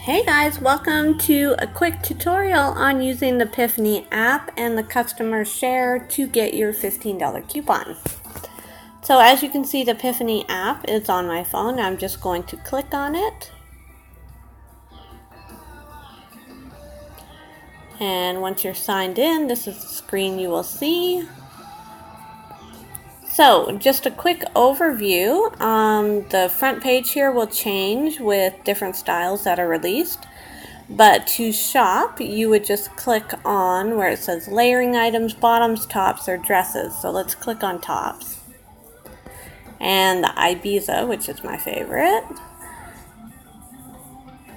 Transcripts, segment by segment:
Hey guys, welcome to a quick tutorial on using the Piphany app and the customer share to get your $15 coupon. So as you can see, the Piphany app is on my phone. I'm just going to click on it. And once you're signed in, this is the screen you will see. So just a quick overview. The front page here will change with different styles that are released. But to shop, you would just click on where it says layering items, bottoms, tops, or dresses. So let's click on tops. And the Ibiza, which is my favorite.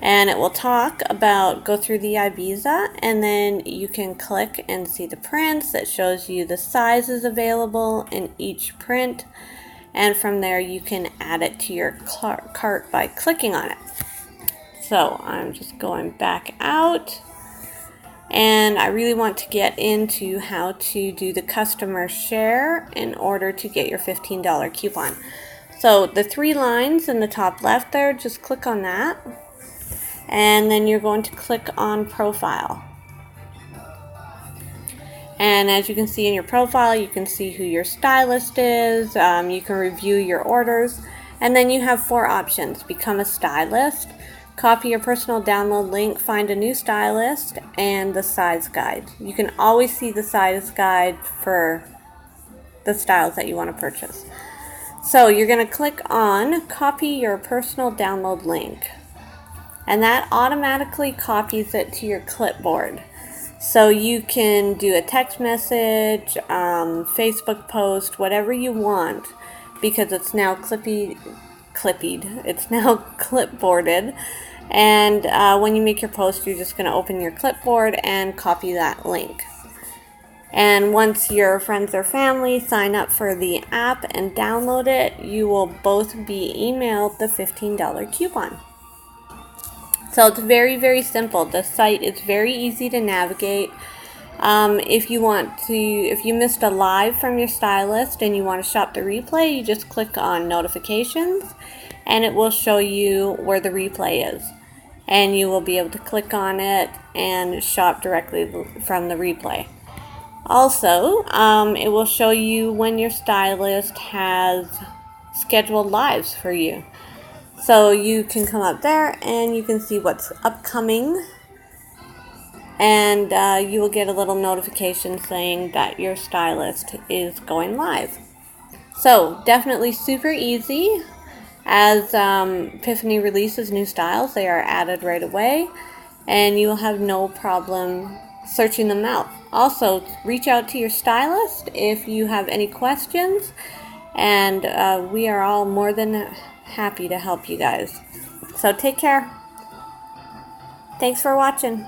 And it will go through the Ibiza, and then you can click and see the prints. That shows you the sizes available in each print. And from there you can add it to your cart by clicking on it. So I'm just going back out, and I really want to get into how to do the customer share in order to get your $15 coupon. So the three lines in the top left there, just click on that, and then you're going to click on profile. And as you can see in your profile, you can see who your stylist is, you can review your orders, and then you have four options: become a stylist, copy your personal download link, find a new stylist, and the size guide. You can always see the size guide for the styles that you want to purchase. So you're going to click on copy your personal download link, and that automatically copies it to your clipboard. So you can do a text message, Facebook post, whatever you want, because it's now it's now clipboarded. And when you make your post, you're just going to open your clipboard and copy that link. And once your friends or family sign up for the app and download it, you will both be emailed the $15 coupon. So it's very, very simple. The site is very easy to navigate. If you missed a live from your stylist and you want to shop the replay, you just click on notifications, and it will show you where the replay is. And you will be able to click on it and shop directly from the replay. Also, it will show you when your stylist has scheduled lives for you. So you can come up there and you can see what's upcoming, and you will get a little notification saying that your stylist is going live. So definitely super easy. As Piphany releases new styles, they are added right away, and you will have no problem searching them out. Also, reach out to your stylist if you have any questions, and we are all more than happy to help you guys. So take care. Thanks for watching.